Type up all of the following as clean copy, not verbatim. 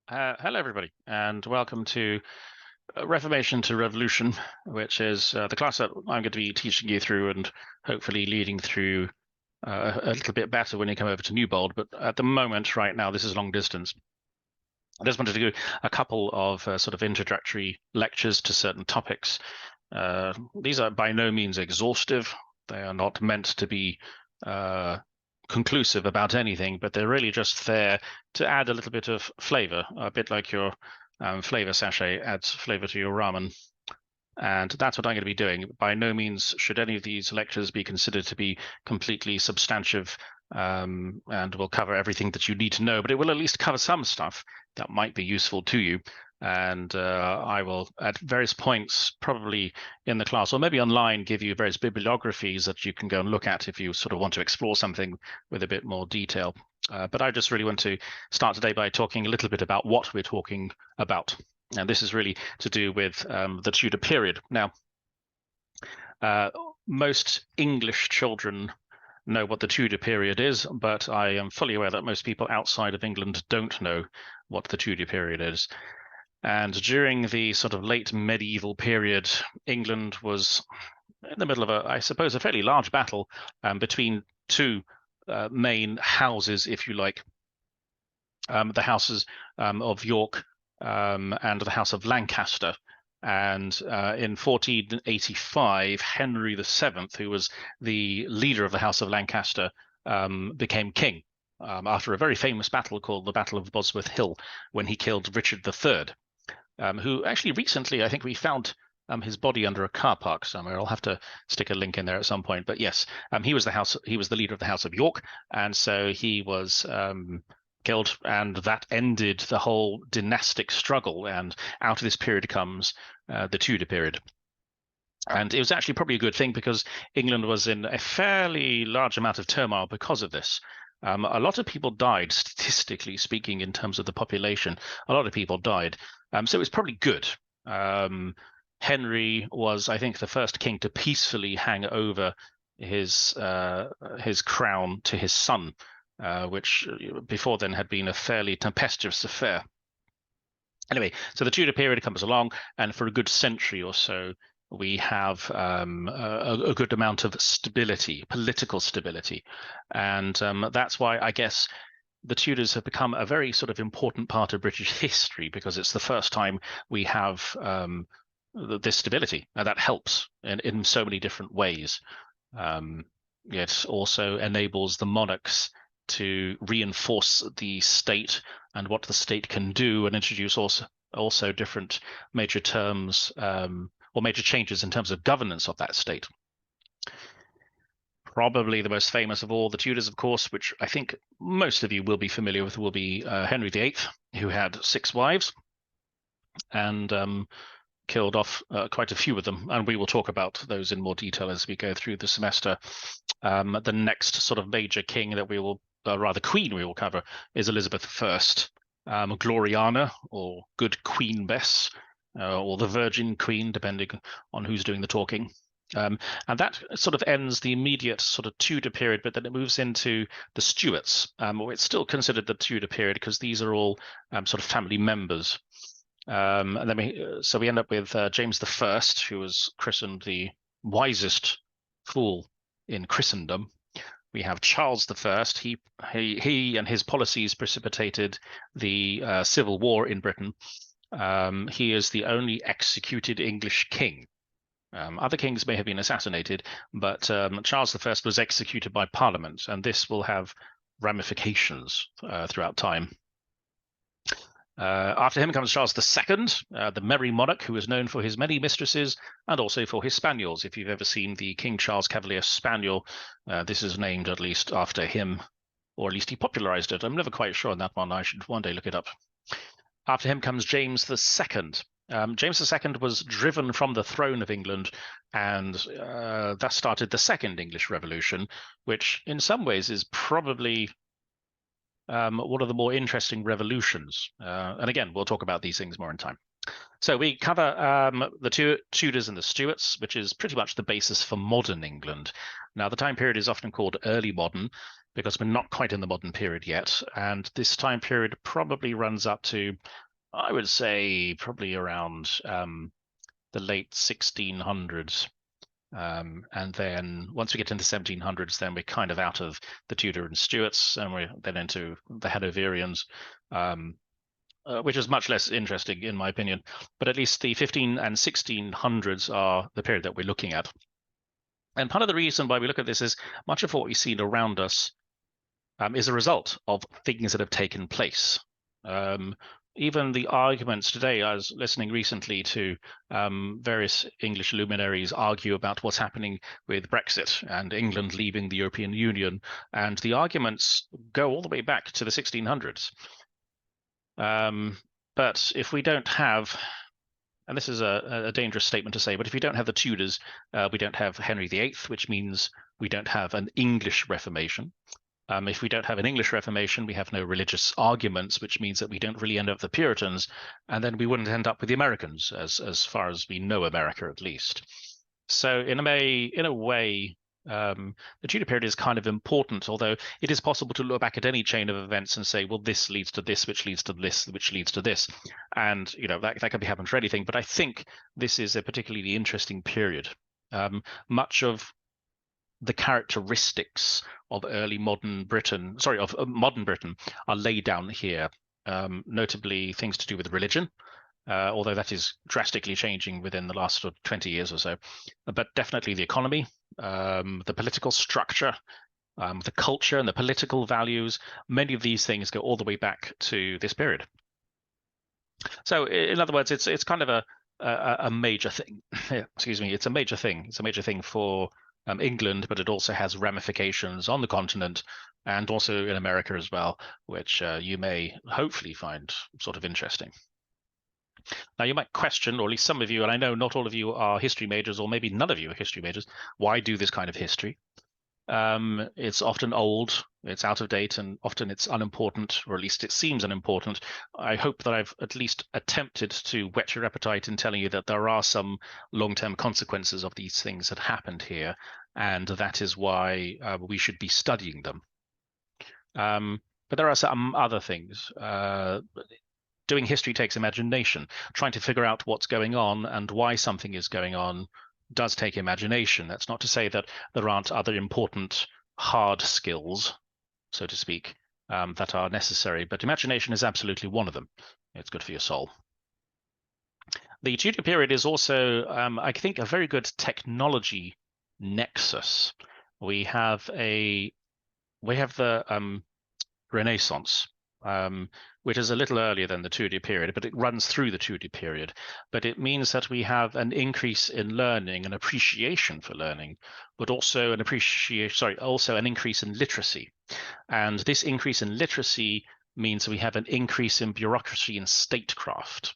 Hello, everybody, and welcome to Reformation to Revolution, which is the class that I'm going to be teaching you through and hopefully leading through a little bit better when you come over to Newbold. But at the moment, right now, this is long distance. I just wanted to do a couple of sort of introductory lectures to certain topics. These are by no means exhaustive. They are not meant to be conclusive about anything, but they're really just there to add a little bit of flavor, a bit like your flavor sachet adds flavor to your ramen. And that's what I'm going to be doing. By no means should any of these lectures be considered to be completely substantive, and will cover everything that you need to know, but it will at least cover some stuff that might be useful to you. And I will, at various points, probably in the class or maybe online, give you various bibliographies that you can go and look at if you sort of want to explore something with a bit more detail. But I just really want to start today by talking a little bit about what we're talking about. And this is really to do with the Tudor period. Now, most English children know what the Tudor period is, but I am fully aware that most people outside of England don't know what the Tudor period is. And during the sort of late medieval period, England was in the middle of I suppose, a fairly large battle between two main houses, if you like, the houses of York and the House of Lancaster. And in 1485, Henry VII, who was the leader of the House of Lancaster, became king after a very famous battle called the Battle of Bosworth Hill, when he killed Richard III, who actually recently, I think we found his body under a car park somewhere. I'll have to stick a link in there at some point. But yes, he was the leader of the House of York, and so he was killed, and that ended the whole dynastic struggle. And out of this period comes the Tudor period. And it was actually probably a good thing, because England was in a fairly large amount of turmoil because of this. A lot of people died, statistically speaking, in terms of the population. A lot of people died. So it was probably good. Henry was, I think, the first king to peacefully hang over his crown to his son, which before then had been a fairly tempestuous affair. Anyway, so the Tudor period comes along, and for a good century or so, we have a good amount of stability, political stability. And that's why I guess the Tudors have become a very sort of important part of British history, because it's the first time we have this stability. And that helps in so many different ways. It also enables the monarchs to reinforce the state and what the state can do, and introduce also different major terms or major changes in terms of governance of that state. Probably the most famous of all the Tudors, of course, which I think most of you will be familiar with, will be Henry VIII, who had 6 wives and killed off quite a few of them. And we will talk about those in more detail as we go through the semester. The next sort of major king that we will, rather queen we will cover, is Elizabeth I, Gloriana, or Good Queen Bess, or the Virgin Queen, depending on who's doing the talking. And that sort of ends the immediate sort of Tudor period, but then it moves into the Stuarts. It's still considered the Tudor period because these are all sort of family members. And then so we end up with James I, who was christened the wisest fool in Christendom. We have Charles I. He and his policies precipitated the Civil War in Britain. He is the only executed English king. Other kings may have been assassinated, but Charles I was executed by Parliament, and this will have ramifications throughout time. After him comes Charles II, the merry monarch, who is known for his many mistresses and also for his spaniels. If you've ever seen the King Charles Cavalier Spaniel, this is named at least after him, or at least he popularized it. I'm never quite sure on that one. I should one day look it up. After him comes James II. James II was driven from the throne of England, and thus started the Second English Revolution, which in some ways is probably one of the more interesting revolutions. And again, we'll talk about these things more in time. So we cover the Tudors and the Stuarts, which is pretty much the basis for modern England. Now, the time period is often called early modern, because we're not quite in the modern period yet. And this time period probably runs up to, I would say, probably around the late 1600s. And then once we get into the 1700s, then we're kind of out of the Tudor and Stuarts, and we're then into the Hanoverians, which is much less interesting in my opinion. But at least the 15 and 1600s are the period that we're looking at. And part of the reason why we look at this is much of what we've seen around us is a result of things that have taken place. Even the arguments today, I was listening recently to various English luminaries argue about what's happening with Brexit and England leaving the European Union, and the arguments go all the way back to the 1600s. But if we don't have, and this is a dangerous statement to say, but if you don't have the Tudors, we don't have Henry VIII, which means we don't have an English Reformation. If we don't have an English Reformation, we have no religious arguments, which means that we don't really end up with the Puritans, and then we wouldn't end up with the Americans, as far as we know America at least. So in a way, the Tudor period is kind of important, although it is possible to look back at any chain of events and say, well, this leads to this, which leads to this, which leads to this, and that can be happening for anything. But I think this is a particularly interesting period. Much of the characteristics of modern Britain are laid down here, notably things to do with religion, although that is drastically changing within the last 20 years or so, but definitely the economy, the political structure, the culture and the political values. Many of these things go all the way back to this period. So in other words, it's kind of a major thing. Excuse me, it's a major thing. It's a major thing for England, but it also has ramifications on the continent and also in America as well, which you may hopefully find sort of interesting. Now, you might question, or at least some of you, and I know not all of you are history majors, or maybe none of you are history majors, why do this kind of history? It's often old, it's out of date, and often it's unimportant, or at least it seems unimportant. I hope that I've at least attempted to whet your appetite in telling you that there are some long-term consequences of these things that happened here, and that is why we should be studying them. But there are some other things. Doing history takes imagination. Trying to figure out what's going on and why something is going on does take imagination. That's not to say that there aren't other important hard skills, so to speak, that are necessary, but imagination is absolutely one of them. It's good for your soul. The Tudor period is also, I think, a very good technology nexus. We have the Renaissance, which is a little earlier than the Tudor period, but it runs through the Tudor period. But it means that we have an increase in learning, an appreciation for learning, but also an increase in literacy. And this increase in literacy means we have an increase in bureaucracy and statecraft,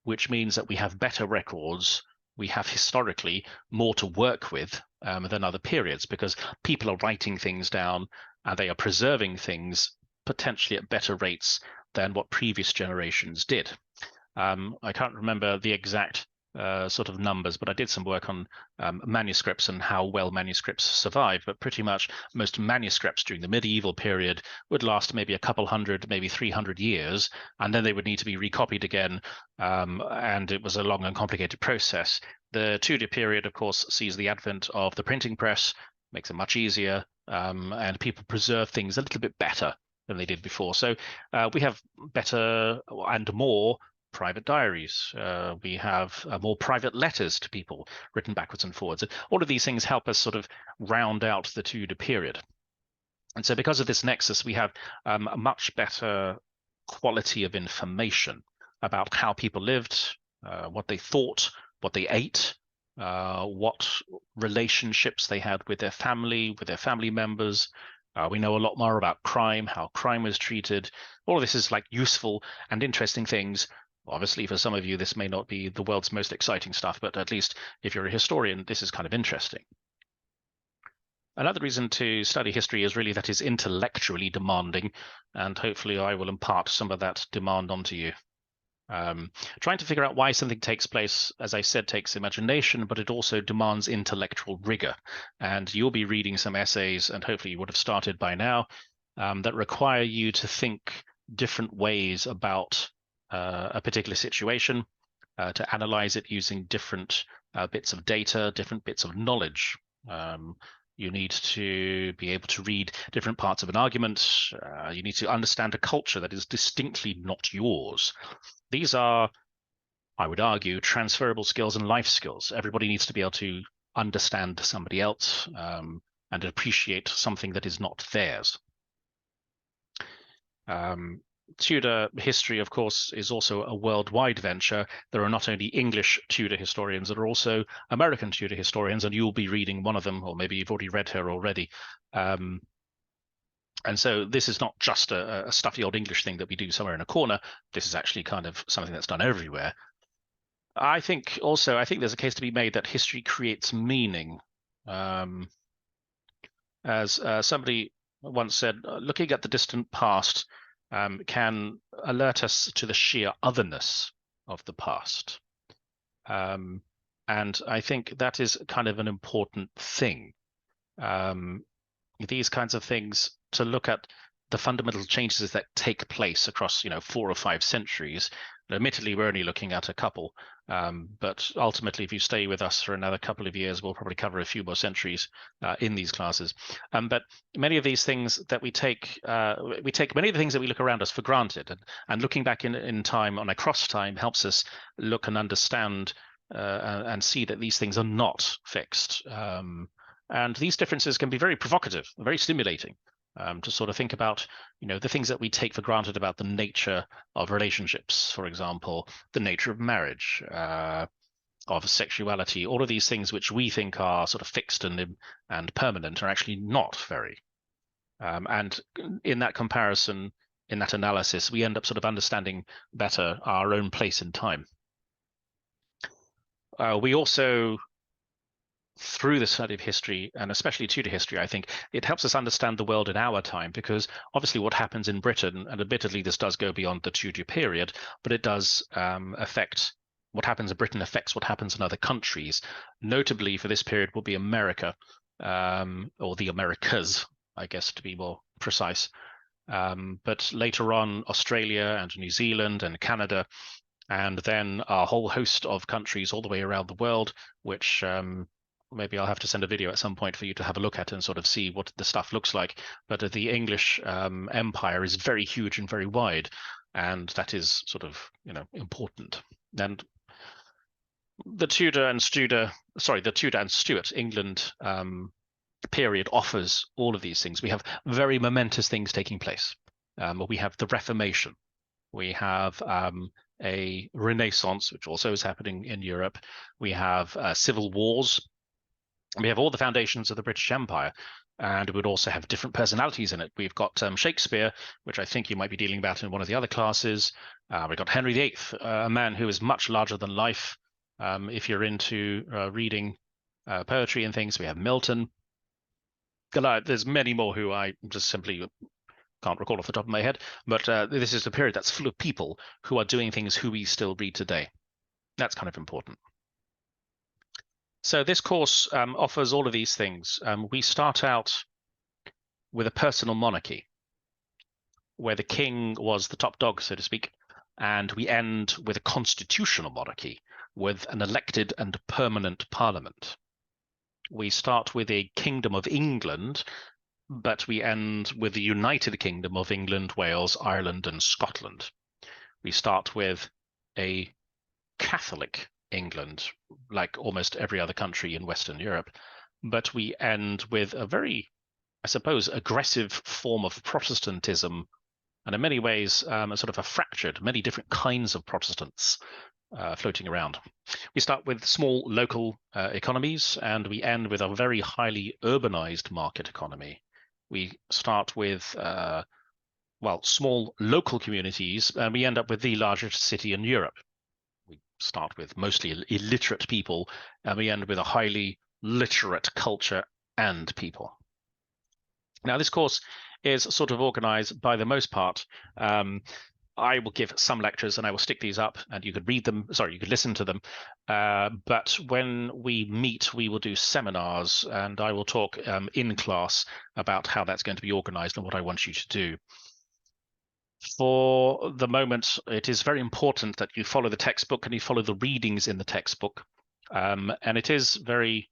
which means that we have better records. We have historically more to work with than other periods, because people are writing things down and they are preserving things potentially at better rates than what previous generations did. I can't remember the exact sort of numbers, but I did some work on manuscripts and how well manuscripts survive. But pretty much most manuscripts during the medieval period would last maybe a couple hundred, maybe 300 years, and then they would need to be recopied again, and it was a long and complicated process. The Tudor period, of course, sees the advent of the printing press, makes it much easier, and people preserve things a little bit better than they did before. So we have better and more private diaries. We have more private letters to people written backwards and forwards. All of these things help us sort of round out the Tudor period. And so because of this nexus, we have a much better quality of information about how people lived, what they thought, what they ate, what relationships they had with their family members. We know a lot more about crime, how crime was treated. All of this is like useful and interesting things. Obviously, for some of you, this may not be the world's most exciting stuff, but at least if you're a historian, this is kind of interesting. Another reason to study history is really that it's intellectually demanding, and hopefully I will impart some of that demand onto you. Trying to figure out why something takes place, as I said, takes imagination, but it also demands intellectual rigor. And you'll be reading some essays, and hopefully you would have started by now, that require you to think different ways about a particular situation, to analyze it using different bits of data, different bits of knowledge. You need to be able to read different parts of an argument. You need to understand a culture that is distinctly not yours. These are, I would argue, transferable skills and life skills. Everybody needs to be able to understand somebody else and appreciate something that is not theirs. Tudor history, of course, is also a worldwide venture. There are not only English Tudor historians, there are also American Tudor historians, and you'll be reading one of them, or maybe you've already read her already. And so this is not just a stuffy old English thing that we do somewhere in a corner. This is actually kind of something that's done everywhere. I think there's a case to be made that history creates meaning. As somebody once said, looking at the distant past can alert us to the sheer otherness of the past. And I think that is kind of an important thing. These kinds of things, to look at the fundamental changes that take place across 4 or 5 centuries. Admittedly, we're only looking at a couple, but ultimately, if you stay with us for another couple of years, we'll probably cover a few more centuries in these classes. But many of these things that we take many of the things that we look around us for granted, and looking back in time, on across time, helps us look and understand and see that these things are not fixed. And these differences can be very provocative, very stimulating. To sort of think about, the things that we take for granted about the nature of relationships, for example, the nature of marriage, of sexuality, all of these things which we think are sort of fixed and permanent are actually not very. And in that comparison, in that analysis, we end up sort of understanding better our own place in time. We also, through the study of history, and especially Tudor history, I think it helps us understand the world in our time, because obviously what happens in Britain, and admittedly this does go beyond the Tudor period, but it does affect what happens in Britain, affects what happens in other countries. Notably for this period will be America, or the Americas, I guess, to be more precise. But later on, Australia and New Zealand and Canada, and then a whole host of countries all the way around the world, which maybe I'll have to send a video at some point for you to have a look at and sort of see what the stuff looks like. But the English empire is very huge and very wide, and that is sort of important. And the Tudor and Stuart England period offers all of these things. We have very momentous things taking place. We have the Reformation. We have a Renaissance, which also is happening in Europe. We have civil wars. We have all the foundations of the British Empire, and we would also have different personalities in it. We've got Shakespeare, which I think you might be dealing about in one of the other classes. We've got Henry VIII, a man who is much larger than life. If you're into reading poetry and things, we have Milton. There's many more who I just simply can't recall off the top of my head, but this is a period that's full of people who are doing things who we still read today. That's kind of important. So this course offers all of these things. We start out with a personal monarchy, where the king was the top dog, so to speak, and we end with a constitutional monarchy, with an elected and permanent parliament. We start with a Kingdom of England, but we end with the United Kingdom of England, Wales, Ireland, and Scotland. We start with a Catholic England, like almost every other country in Western Europe, but we end with a very, I suppose, aggressive form of Protestantism, and in many ways a sort of a fractured, many different kinds of Protestants floating around. We start with small local economies, and we end with a very highly urbanized market economy. We start with small local communities, and we end up with the largest city in Europe. We start with mostly illiterate people, and we end with a highly literate culture and people. Now, this course is sort of organized, by the most part, I will give some lectures and I will stick these up and you could read them. Sorry, you could listen to them. But when we meet, we will do seminars and I will talk in class about how that's going to be organized and what I want you to do. For the moment, it is very important that you follow the textbook and you follow the readings in the textbook. And it is very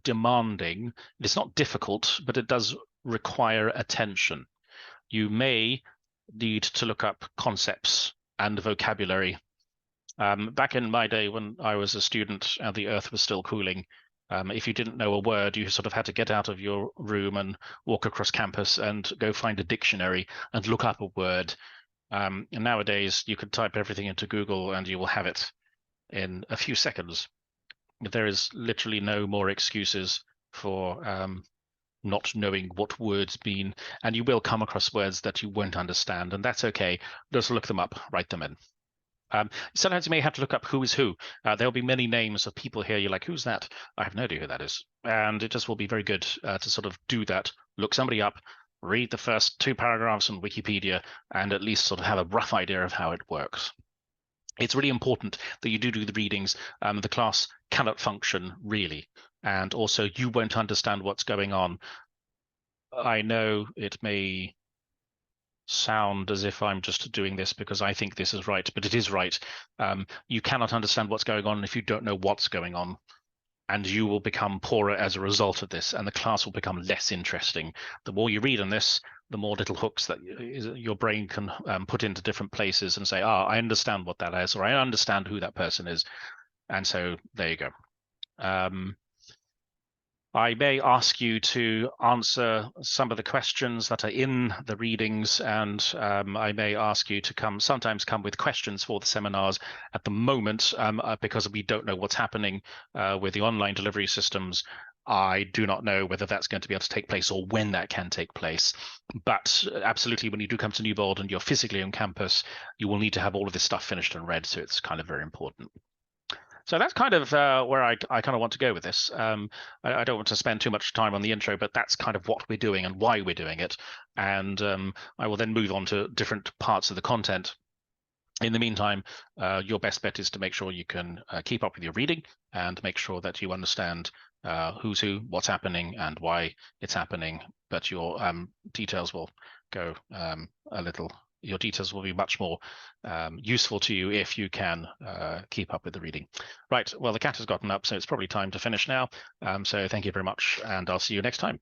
demanding. It's not difficult, but it does require attention. You may need to look up concepts and vocabulary. Back in my day when I was a student and the earth was still cooling, if you didn't know a word, you sort of had to get out of your room and walk across campus and go find a dictionary and look up a word. And nowadays, you can type everything into Google and you will have it in a few seconds. There is literally no more excuses for not knowing what words mean, and you will come across words that you won't understand, and that's okay. Just look them up, write them in. Sometimes you may have to look up who is who. There'll be many names of people here. You're like, who's that? I have no idea who that is. And it just will be very good to sort of do that. Look somebody up, read the first 2 paragraphs on Wikipedia, and at least sort of have a rough idea of how it works. It's really important that you do the readings. The class cannot function really. And also you won't understand what's going on. I know it may sound as if I'm just doing this because I think this is right, but it is right. You cannot understand what's going on if you don't know what's going on. And you will become poorer as a result of this, and the class will become less interesting. The more you read on this, the more little hooks that your brain can put into different places and say, I understand what that is, or I understand who that person is. And so there you go. I may ask you to answer some of the questions that are in the readings, and I may ask you to sometimes come with questions for the seminars. At the moment, because we don't know what's happening with the online delivery systems, I do not know whether that's going to be able to take place or when that can take place. But absolutely, when you do come to Newbold and you're physically on campus, you will need to have all of this stuff finished and read, so it's kind of very important. So that's kind of where I kind of want to go with this. I don't want to spend too much time on the intro, but that's kind of what we're doing and why we're doing it. And I will then move on to different parts of the content. In the meantime, your best bet is to make sure you can keep up with your reading and make sure that you understand who's who, what's happening, and why it's happening. But your details will go your details will be much more useful to you if you can keep up with the reading. Right, well, the cat has gotten up, so it's probably time to finish now. So thank you very much, and I'll see you next time.